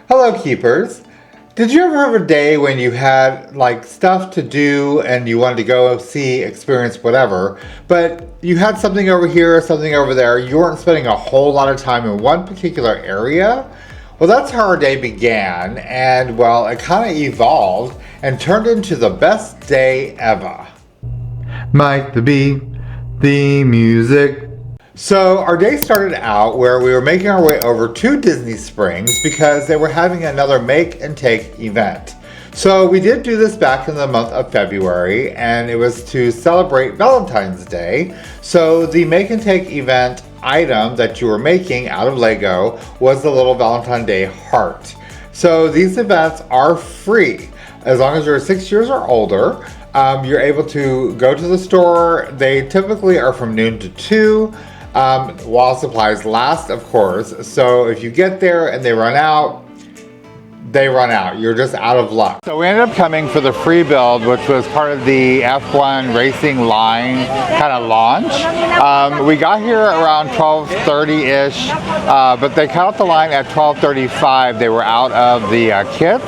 Hello, keepers. Did you ever have a day when you had like stuff to do and you wanted to go see, experience whatever, but you had something over here, something over there, you weren't spending a whole lot of time in one particular area? Well, that's how our day began, and well, it kind of evolved and turned into the best day ever. Mike the Bee, the music. So our day started out where we were making our way over to Disney Springs because they were having another make and take event. So we did do this back in the month of February, and it was to celebrate Valentine's Day. So the make and take event item that you were making out of Lego was the little Valentine's Day heart. So these events are free. As long as you're 6 years or older, you're able to go to the store. They typically are from noon to 2. While supplies last, of course. So if you get there and they run out, they run out. You're just out of luck. So we ended up coming for the free build, which was part of the F1 racing line kind of launch. We got here around 12:30-ish, but they cut off the line at 12:35. They were out of the kits.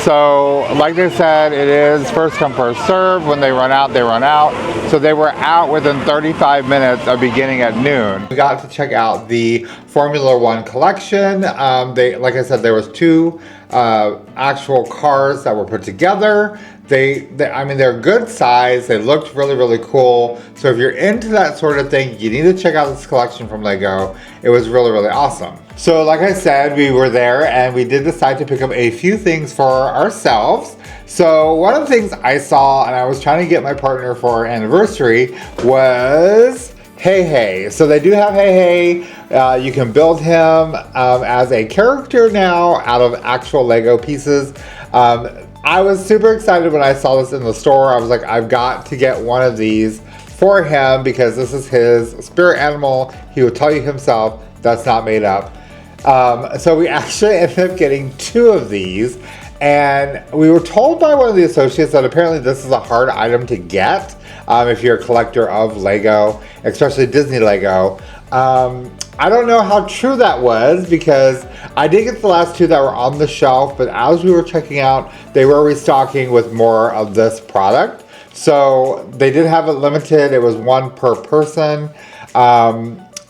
So like they said, it is first come, first serve. When they run out, they run out. So they were out within 35 minutes of beginning at noon. We got to check out the Formula One collection. Like I said, there was two actual cars that were put together. I mean, they're good size. They looked really, really cool. So if you're into that sort of thing, you need to check out this collection from Lego. It was really, really awesome. So like I said, we were there and we did decide to pick up a few things for ourselves. So one of the things I saw, and I was trying to get my partner for our anniversary, was Hey Hey. So they do have Hey Hey. You can build him as a character now out of actual Lego pieces. I was super excited when I saw this in the store. I was like, I've got to get one of these for him because this is his spirit animal. He will tell you himself that's not made up. So we actually ended up getting two of these, and we were told by one of the associates that apparently this is a hard item to get if you're a collector of Lego, especially Disney Lego. I don't know how true that was because I did get the last two that were on the shelf, but as we were checking out, they were restocking with more of this product. So they did have it limited. It was one per person.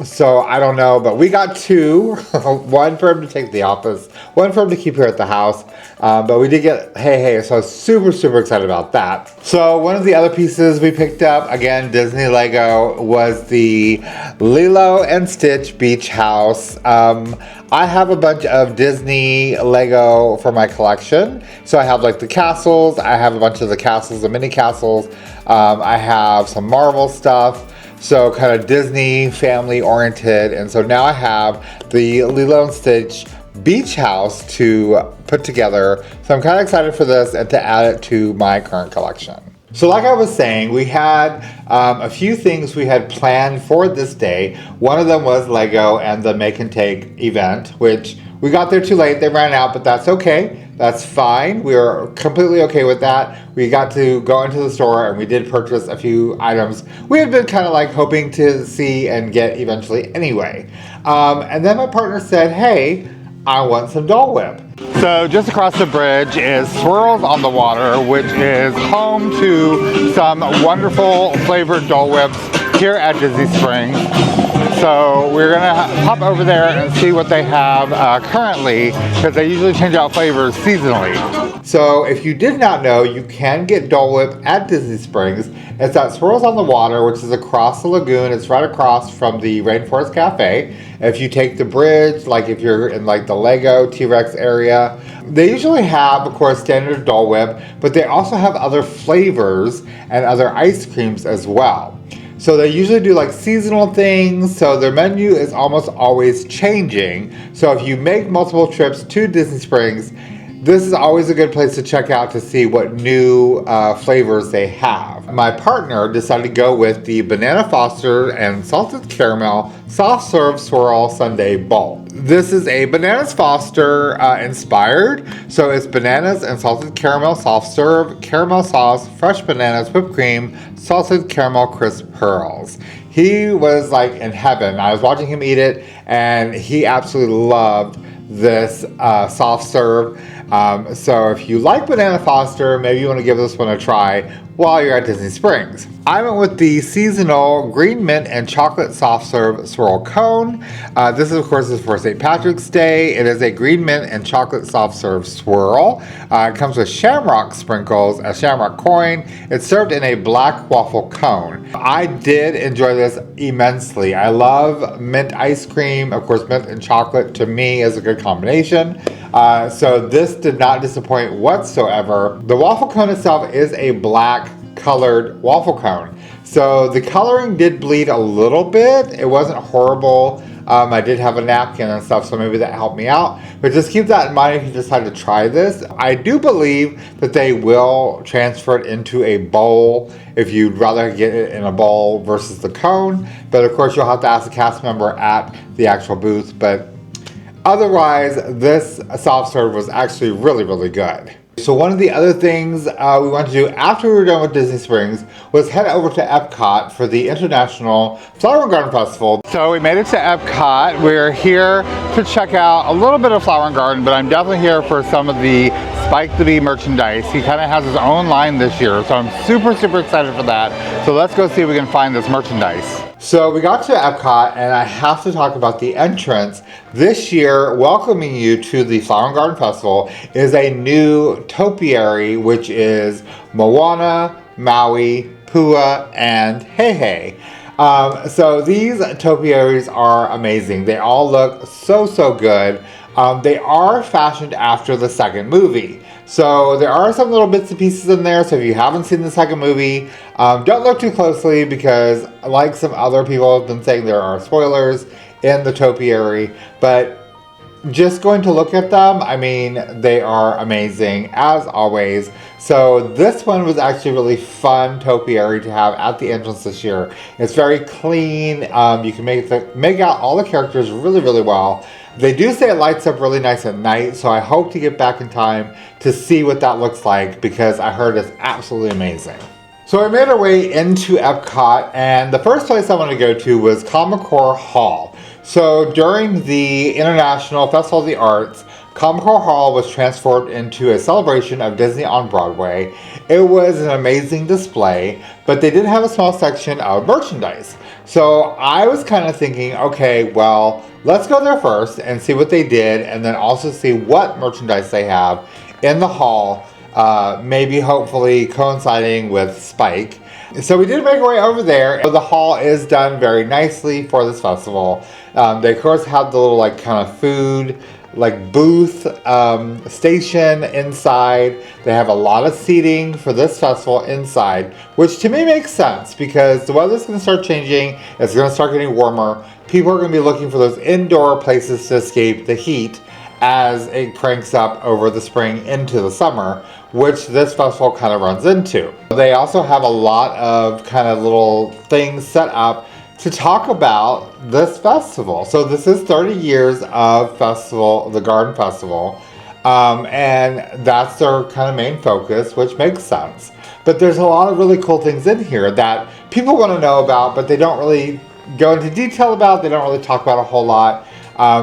So I don't know, but we got two, one for him to take to the office, one for him to keep here at the house. But we did get Hey Hey, so I was super, super excited about that. So one of the other pieces we picked up, again, Disney Lego, was the Lilo and Stitch Beach House. I have a bunch of Disney Lego for my collection. So I have like the castles, I have a bunch of the castles, the mini castles. I have some Marvel stuff. So kind of Disney family oriented. And so now I have the Lilo and Stitch Beach House to put together. So I'm kind of excited for this and to add it to my current collection. So like I was saying, we had a few things we had planned for this day. One of them was Lego and the make and take event, which we got there too late. They ran out, but that's okay. That's fine. We were completely okay with that. We got to go into the store and we did purchase a few items we had been kind of like hoping to see and get eventually anyway. And then my partner said, hey, I want some Dole Whip. So just across the bridge is Swirls on the Water, which is home to some wonderful flavored Dole Whips here at Disney Springs. So we're gonna hop over there and see what they have currently, because they usually change out flavors seasonally. So if you did not know, you can get Dole Whip at Disney Springs. It's at Swirls on the Water, which is across the lagoon. It's right across from the Rainforest Cafe. If you take the bridge, like if you're in like the Lego T-Rex area, they usually have, of course, standard Dole Whip, but they also have other flavors and other ice creams as well. So they usually do like seasonal things, so their menu is almost always changing. So if you make multiple trips to Disney Springs, this is always a good place to check out to see what new flavors they have. My partner decided to go with the Banana Foster and Salted Caramel Soft Serve Swirl Sundae Bowl. This is a Bananas Foster inspired, so it's bananas and salted caramel soft serve, caramel sauce, fresh bananas, whipped cream, salted caramel crisp pearls. He was like in heaven. I was watching him eat it and he absolutely loved this soft serve. So if you like Banana Foster, maybe you want to give this one a try while you're at Disney Springs. I went with the seasonal green mint and chocolate soft serve swirl cone. This of course is for St. Patrick's Day. It is a green mint and chocolate soft serve swirl. It comes with shamrock sprinkles, a shamrock coin. It's served in a black waffle cone. I did enjoy this immensely. I love mint ice cream. Of course, mint and chocolate to me is a good combination. So this did not disappoint whatsoever. The waffle cone itself is a black colored waffle cone. So the coloring did bleed a little bit. It wasn't horrible. I did have a napkin and stuff, so maybe that helped me out. But just keep that in mind if you decide to try this. I do believe that they will transfer it into a bowl if you'd rather get it in a bowl versus the cone. But of course, you'll have to ask the cast member at the actual booth. But otherwise, this soft serve was actually really, really good. So one of the other things we wanted to do after we were done with Disney Springs was head over to EPCOT for the International Flower and Garden Festival. So we made it to EPCOT. We're here to check out a little bit of Flower and Garden, but I'm definitely here for some of the Spike the Bee merchandise. He kind of has his own line this year, so I'm super, super excited for that. So let's go see if we can find this merchandise. So we got to Epcot, and I have to talk about the entrance. This year, welcoming you to the Flower and Garden Festival is a new topiary, which is Moana, Maui, Pua, and Heihei. So these topiaries are amazing. They all look so, so good. They are fashioned after the second movie. So there are some little bits and pieces in there. So if you haven't seen the second movie, don't look too closely because like some other people have been saying, there are spoilers in the topiary. But just going to look at them, I mean, they are amazing as always. So this one was actually really fun topiary to have at the entrance this year. It's very clean. You can make out all the characters really, really well. They do say it lights up really nice at night, so I hope to get back in time to see what that looks like because I heard it's absolutely amazing. So we made our way into Epcot, and the first place I wanted to go to was Commodore Hall. So during the International Festival of the Arts, Commodore Hall was transformed into a celebration of Disney on Broadway. It was an amazing display, but they did have a small section of merchandise. So I was kind of thinking, okay, well, let's go there first and see what they did, and then also see what merchandise they have in the hall, maybe hopefully coinciding with Spike. So we did make our way over there. The hall is done very nicely for this festival. They of course have the little like kind of food like booth station inside. They have a lot of seating for this festival inside, which to me makes sense because the weather's going to start changing. It's going to start getting warmer. People are going to be looking for those indoor places to escape the heat as it cranks up over the spring into the summer, which this festival kind of runs into. They also have a lot of kind of little things set up to talk about this festival. So this is 30 years of the Garden Festival, and that's their kind of main focus, which makes sense. But there's a lot of really cool things in here that people want to know about, but they don't really go into detail about. They don't really talk about a whole lot.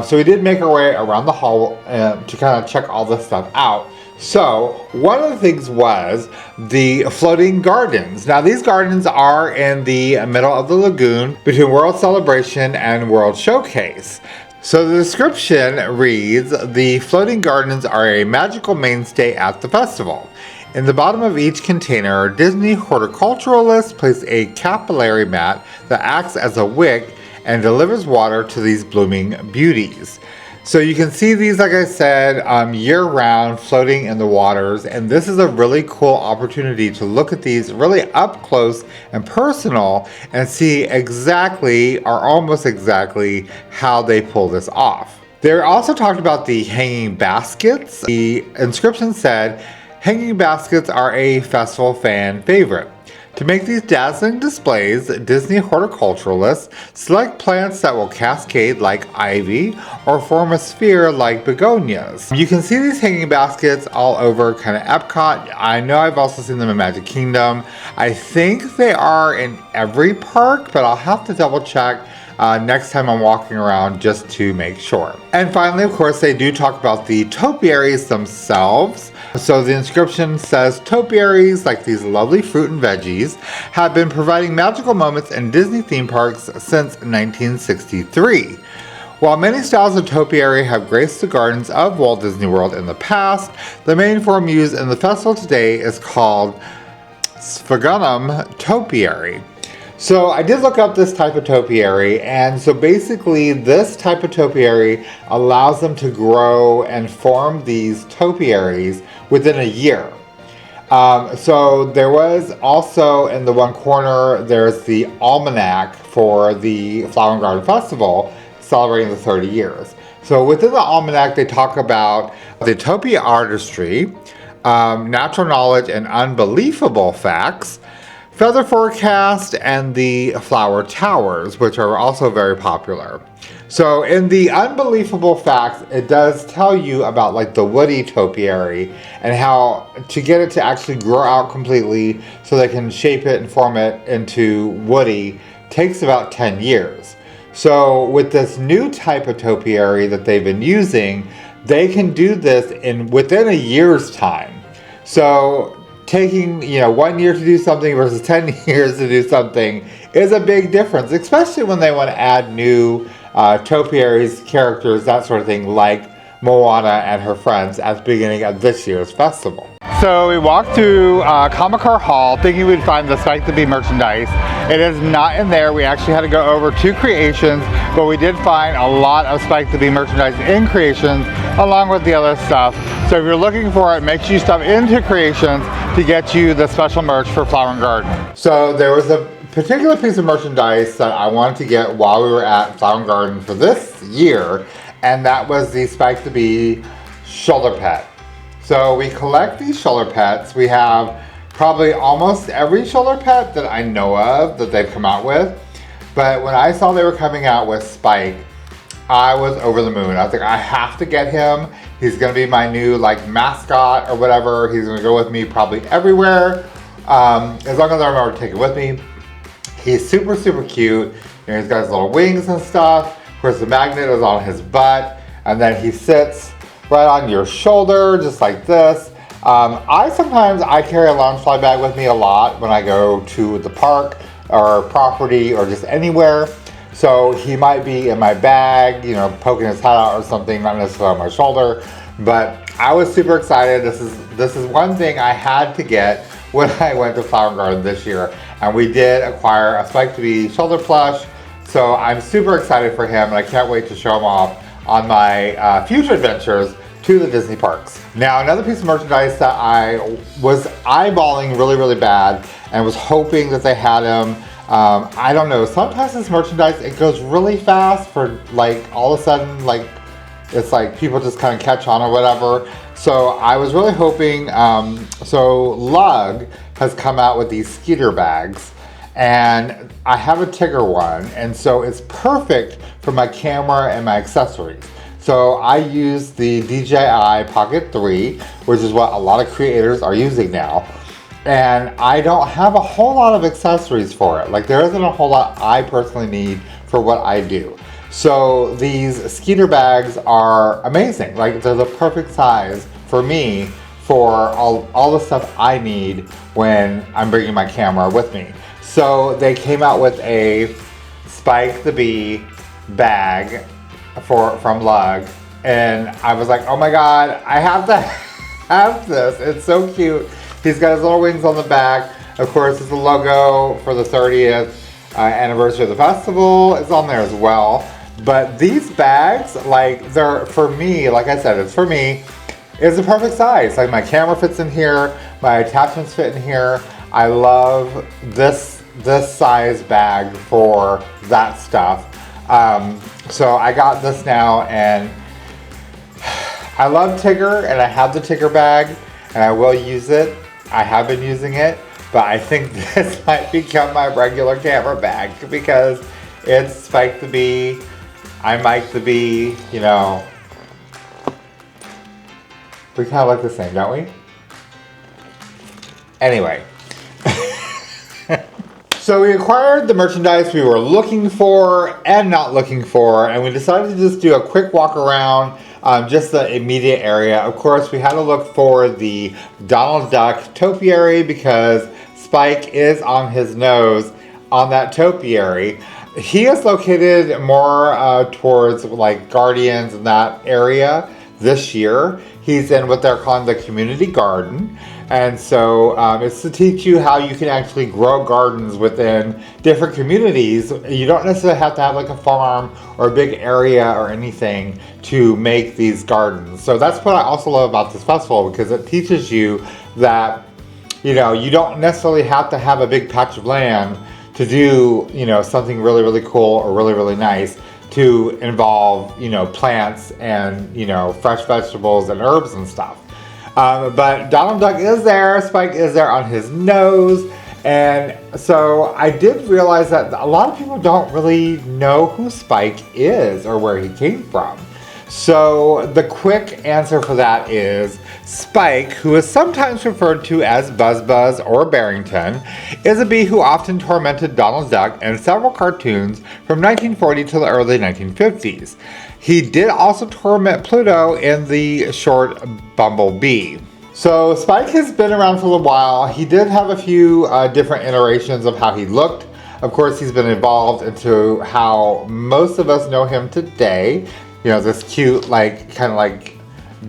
So we did make our way around the hall to kind of check all this stuff out. So one of the things was the floating gardens. Now these gardens are in the middle of the lagoon between World Celebration and World Showcase. So the description reads, the floating gardens are a magical mainstay at the festival. In the bottom of each container, Disney horticulturalists place a capillary mat that acts as a wick and delivers water to these blooming beauties. So you can see these, like I said, year-round floating in the waters, and this is a really cool opportunity to look at these really up close and personal and see exactly, or almost exactly, how they pull this off. They also talked about the hanging baskets. The inscription said, hanging baskets are a festival fan favorite. To make these dazzling displays, Disney horticulturalists select plants that will cascade like ivy or form a sphere like begonias. You can see these hanging baskets all over kind of Epcot. I know I've also seen them in Magic Kingdom. I think they are in every park, but I'll have to double check. next time I'm walking around just to make sure. And finally, of course, they do talk about the topiaries themselves. So the inscription says, topiaries, like these lovely fruit and veggies, have been providing magical moments in Disney theme parks since 1963. While many styles of topiary have graced the gardens of Walt Disney World in the past, the main form used in the festival today is called Sphagnum topiary. So I did look up this type of topiary, and so basically this type of topiary allows them to grow and form these topiaries within a year. So there was also in the one corner, there's the almanac for the Flower and Garden Festival celebrating the 30 years. So within the almanac, they talk about the topia artistry, natural knowledge and unbelievable facts, feather forecast, and the flower towers, which are also very popular. So in the unbelievable facts, it does tell you about like the woody topiary and how to get it to actually grow out completely so they can shape it and form it into woody takes about 10 years. So with this new type of topiary that they've been using, they can do this within a year's time. So taking 1 year to do something versus 10 years to do something is a big difference, especially when they want to add new topiaries, characters, that sort of thing, like Moana and her friends at the beginning of this year's festival. So we walked through Comic-Car Hall thinking we'd find the Spike the Bee merchandise. It is not in there. We actually had to go over to Creations, but we did find a lot of Spike the Bee merchandise in Creations along with the other stuff. So if you're looking for it, make sure you stop into Creations to get you the special merch for Flower and Garden. So there was a particular piece of merchandise that I wanted to get while we were at Flower and Garden for this year, and that was the Spike the Bee shoulder pet. So we collect these shoulder pets. We have probably almost every shoulder pet that I know of that they've come out with. But when I saw they were coming out with Spike, I was over the moon. I was like, I have to get him. He's gonna be my new like mascot or whatever. He's gonna go with me probably everywhere. As long as I remember to take it with me. He's super, super cute. He's got his little wings and stuff. Of course, the magnet is on his butt, and then he sits right on your shoulder, just like this. I carry a Loungefly bag with me a lot when I go to the park or property or just anywhere. So he might be in my bag, poking his head out or something, not necessarily on my shoulder. But I was super excited. This is one thing I had to get when I went to Flower and Garden this year. And we did acquire a Spike the Bee shoulder plush. So I'm super excited for him, and I can't wait to show him off on my future adventures to the Disney parks. Now, another piece of merchandise that I was eyeballing really, really bad and was hoping that they had him. I don't know, sometimes this merchandise, it goes really fast for like all of a sudden, like it's like people just kind of catch on or whatever. So I was really hoping, so Lug has come out with these Skeeter bags, and I have a Tigger one, and so it's perfect for my camera and my accessories. So I use the DJI Pocket 3, which is what a lot of creators are using now. And I don't have a whole lot of accessories for it. Like there isn't a whole lot I personally need for what I do. So these Skeeter bags are amazing. Like they're the perfect size for me for all the stuff I need when I'm bringing my camera with me. So they came out with a Spike the Bee bag from Lug, and I was like, oh my god, I have to have this. It's so cute. He's got his little wings on the back. Of course, it's the logo for the 30th anniversary of the festival. It's on there as well. But these bags, like they're, for me, like I said, it's for me. It's the perfect size. Like my camera fits in here, my attachments fit in here. I love this size bag for that stuff. So I got this now, and I love Tigger, and I have the Tigger bag, and I will use it. I have been using it, but I think this might become my regular camera bag because it's Spike the Bee, I'm Mike the Bee, we kind of look the same, don't we? Anyway. So we acquired the merchandise we were looking for and not looking for, and we decided to just do a quick walk around just the immediate area. Of course, we had to look for the Donald Duck topiary because Spike is on his nose on that topiary. He is located more towards like Guardians in that area this year. He's in what they're calling the community garden. And so it's to teach you how you can actually grow gardens within different communities. You don't necessarily have to have like a farm or a big area or anything to make these gardens. So that's what I also love about this festival, because it teaches you that, you know, you don't necessarily have to have a big patch of land to do, you know, something really, really cool or really, really nice to involve, you know, plants and, you know, fresh vegetables and herbs and stuff. But Donald Duck is there, Spike is there on his nose, and so I did realize that a lot of people don't really know who Spike is or where he came from. So the quick answer for that is Spike, who is sometimes referred to as Buzz Buzz or Barrington, is a bee who often tormented Donald Duck in several cartoons from 1940 to the early 1950s. He did also torment Pluto in the short Bumblebee. So Spike has been around for a while. He did have a few different iterations of how he looked. Of course, he's been evolved into how most of us know him today. You know, this cute, like, kind of like,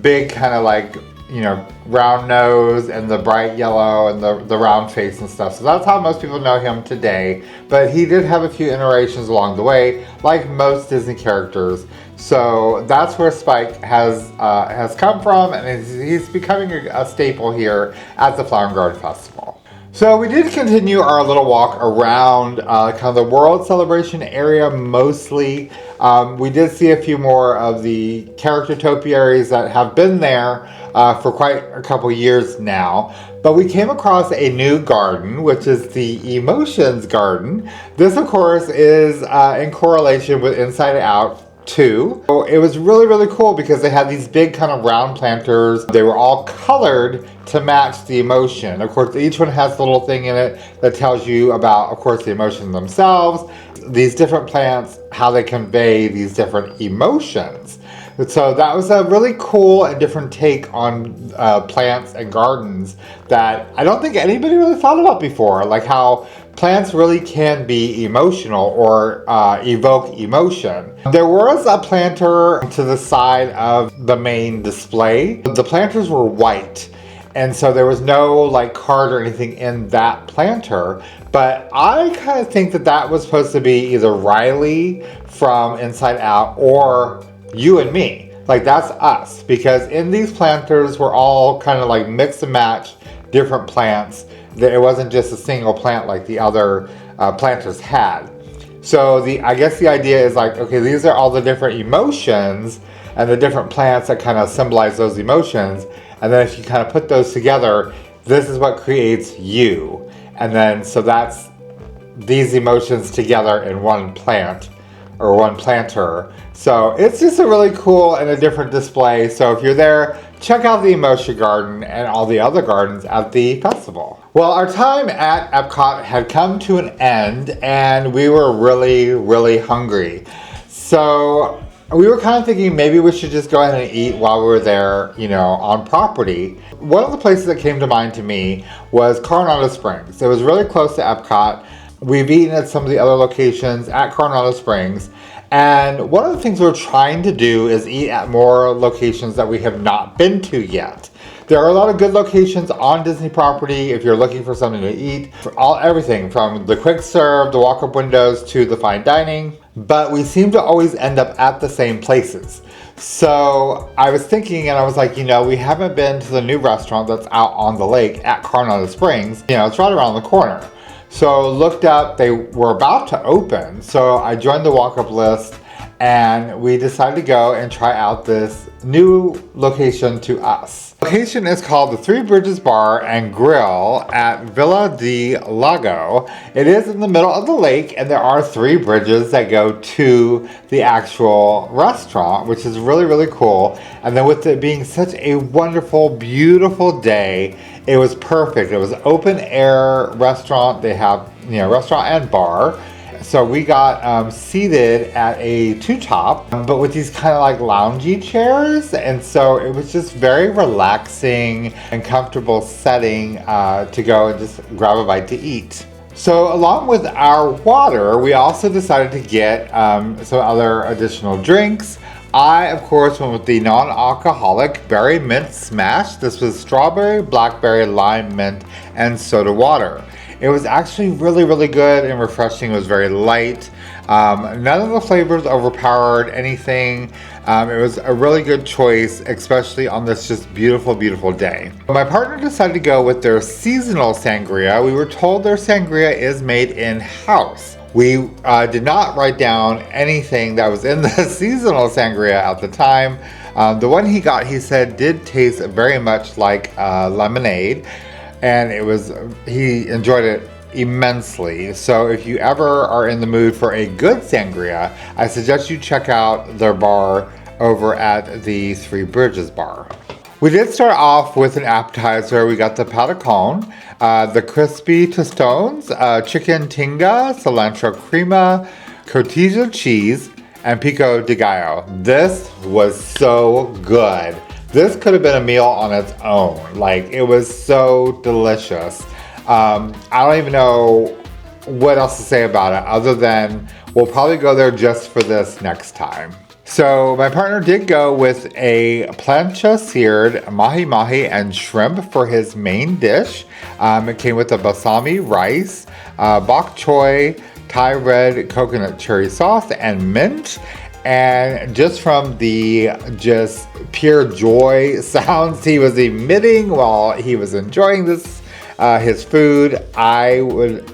big, kind of like, you know, round nose and the bright yellow and the round face and stuff. So that's how most people know him today. But he did have a few iterations along the way, like most Disney characters. So that's where Spike has come from, and he's becoming a staple here at the Flower and Garden Festival. So we did continue our little walk around kind of the World Celebration area mostly. We did see a few more of the character topiaries that have been there for quite a couple years now. But we came across a new garden, which is the Emotions Garden. This, of course, is in correlation with Inside Out 2. So it was really, really cool because they had these big kind of round planters. They were all colored to match the emotion. Of course, each one has a little thing in it that tells you about, of course, the emotions themselves, these different plants, how they convey these different emotions. So that was a really cool and different take on plants and gardens that I don't think anybody really thought about before, like how plants really can be emotional or evoke emotion. There was a planter to the side of the main display. The planters were white, and so there was no like card or anything in that planter. But I kind of think that that was supposed to be either Riley from Inside Out or you and me. Like, that's us, because in these planters we're all kind of like mix and match different plants. It wasn't just a single plant like the other planters had. So I guess the idea is like, okay, these are all the different emotions and the different plants that kind of symbolize those emotions. And then if you kind of put those together, this is what creates you. And then, so that's these emotions together in one plant or one planter. So it's just a really cool and a different display. So if you're there, check out the Emotion Garden and all the other gardens at the festival. Well, our time at EPCOT had come to an end, and we were really, really hungry. So we were kind of thinking maybe we should just go ahead and eat while we were there, you know, on property. One of the places that came to mind to me was Coronado Springs. It was really close to EPCOT. We've eaten at some of the other locations at Coronado Springs. And one of the things we're trying to do is eat at more locations that we have not been to yet. There are a lot of good locations on Disney property if you're looking for something to eat. Everything from the quick serve, the walk-up windows, to the fine dining. But we seem to always end up at the same places. So I was thinking, and I was like, you know, we haven't been to the new restaurant that's out on the lake at Coronado Springs. You know, it's right around the corner. So looked up, they were about to open. So I joined the walk-up list, and we decided to go and try out this new location to us. The location is called the Three Bridges Bar and Grill at Villa de Lago. It is in the middle of the lake, and there are three bridges that go to the actual restaurant, which is really, really cool. And then with it being such a wonderful, beautiful day, it was perfect. It was an open air restaurant. They have, restaurant and bar. So we got seated at a two-top, but with these kind of like loungy chairs. And so it was just very relaxing and comfortable setting to go and just grab a bite to eat. So along with our water, we also decided to get some other additional drinks. I, of course, went with the non-alcoholic berry mint smash. This was strawberry, blackberry, lime mint, and soda water. It was actually really, really good and refreshing. It was very light. None of the flavors overpowered anything. It was a really good choice, especially on this just beautiful, beautiful day. My partner decided to go with their seasonal sangria. We were told their sangria is made in-house. We did not write down anything that was in the seasonal sangria at the time. The one he got, he said, did taste very much like lemonade. And he enjoyed it immensely. So if you ever are in the mood for a good sangria, I suggest you check out their bar over at the Three Bridges bar. We did start off with an appetizer. We got the patacon, the crispy tostones, chicken tinga, cilantro crema, cotija cheese, and pico de gallo. This was so good. This could have been a meal on its own. Like, it was so delicious. I don't even know what else to say about it other than we'll probably go there just for this next time. So my partner did go with a plancha seared mahi-mahi and shrimp for his main dish. It came with a balsami rice, bok choy, Thai red coconut cherry sauce, and mint. And just from the just pure joy sounds he was emitting while he was enjoying this, his food, I would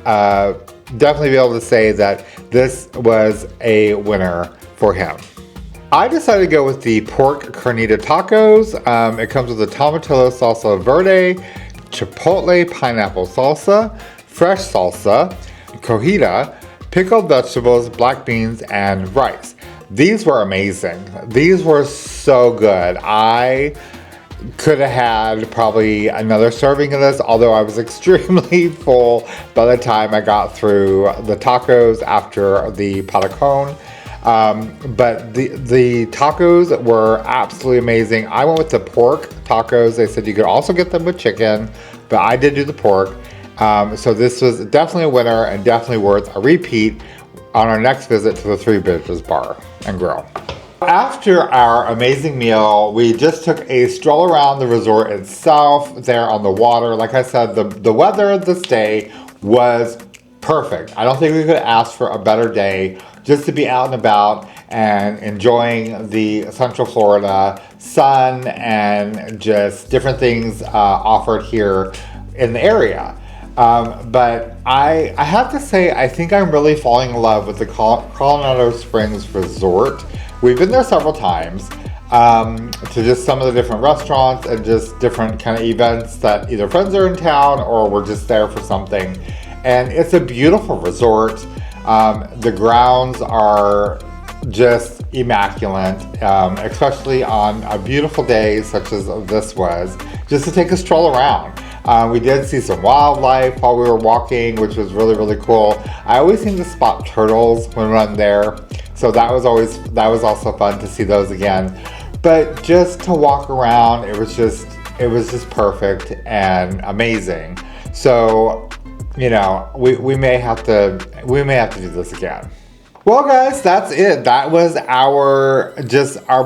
definitely be able to say that this was a winner for him. I decided to go with the pork carnita tacos. It comes with a tomatillo salsa verde, chipotle pineapple salsa, fresh salsa, cojita, pickled vegetables, black beans, and rice. These were amazing. These were so good. I could have had probably another serving of this, although I was extremely full by the time I got through the tacos after the patacon. But the tacos were absolutely amazing. I went with the pork tacos. They said you could also get them with chicken, but I did do the pork. So this was definitely a winner and definitely worth a repeat on our next visit to the Three Bridges Bar and Grill. After our amazing meal, we just took a stroll around the resort itself there on the water. Like I said, the weather this day was perfect. I don't think we could ask for a better day just to be out and about and enjoying the Central Florida sun and just different things offered here in the area. But I have to say, I think I'm really falling in love with the Coronado Springs Resort. We've been there several times to just some of the different restaurants and just different kind of events that either friends are in town or we're just there for something. And it's a beautiful resort. The grounds are just immaculate, especially on a beautiful day such as this was, just to take a stroll around. We did see some wildlife while we were walking, which was really, really cool. I always seem to spot turtles when I'm there, so that was also fun to see those again. But just to walk around, it was just perfect and amazing. So, you know, we may have to do this again. Well, guys, that's it. That was our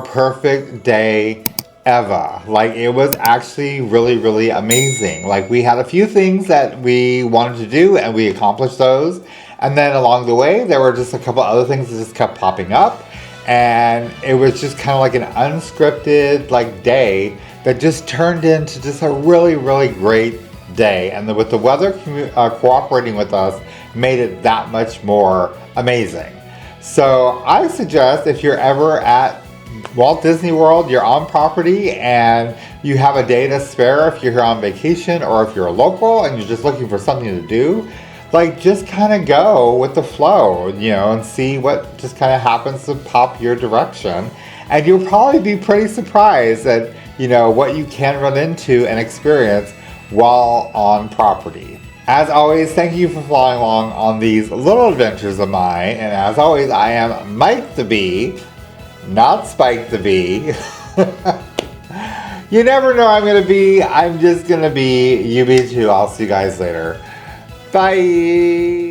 perfect day ever. Like, it was actually really, really amazing. Like, we had a few things that we wanted to do and we accomplished those. And then along the way, there were just a couple other things that just kept popping up. And it was just kind of like an unscripted day that just turned into just a really, really great day. And with the weather cooperating with us, made it that much more amazing. So I suggest if you're ever at Walt Disney World, you're on property and you have a day to spare if you're here on vacation or if you're a local and you're just looking for something to do, just kind of go with the flow, and see what just kind of happens to pop your direction. And you'll probably be pretty surprised at, what you can run into and experience while on property. As always, thank you for following along on these little adventures of mine. And as always, I am Mike the Bee, not Spike the Bee. You never know I'm going to be. I'm just going to be. You be too. I'll see you guys later. Bye.